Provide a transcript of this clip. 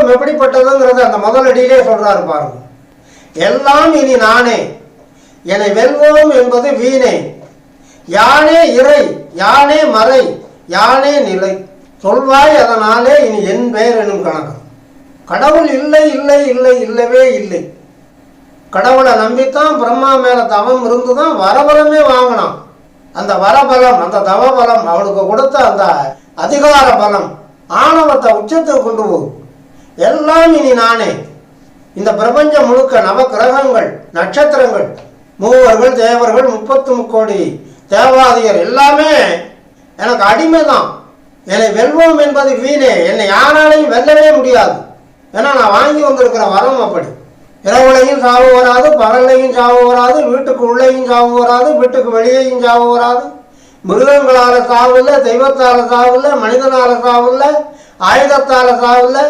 பிரபஞ்சம் எப்படிப்பட்டதுங்கிறது அந்த முதல் அடியிலே சொல்றாரு பாருங்க. எல்லாம் இனி நானே, என்னை வெல்வோம் என்பது வீணே, யானே இறை, யானே மறை, யானே நிலை, சொல்வாய் அதனாலே இனி என் பெயர் எனும் கணக்கு. கடவுள் இல்லை இல்லை இல்லை இல்லவே இல்லை. கடவுளை நம்பித்தான் பிரம்மா மேல தவம் இருந்துதான் வரபலமே வாங்கினான். அந்த வரபலம், அந்த தவபலம், அவனுக்கு கொடுத்த அந்த அதிகார பலம் ஆணவத்தை உச்சத்துக்கு கொண்டு போகும். எல்லாம் இனி நானே. இந்த பிரபஞ்சம் முழுக்க நவ கிரகங்கள், நட்சத்திரங்கள், மூவர்கள், தேவர்கள், 33 கோடி தேவாதியர் எல்லாமே எனக்கு அடிமை தான். என்னை வெல்வோம் என்பது வீணே, என்னை யாராலையும் வெல்லவே முடியாது. ஏன்னா நான் வாங்கி வந்திருக்கிற வரம் அப்படி. இரவுலையும் சாவு வராது, பகல்லையும் சாவு வராது, வீட்டுக்கு உள்ளேயும் சாவு வராது, வீட்டுக்கு வெளியேயும் சாவு வராது. மிருகங்களால் சாவு இல்லை, தெய்வத்தால் சாவு இல்லை, மனிதனால சாவு இல்லை, ஆயுதத்தால் சாவு இல்லை.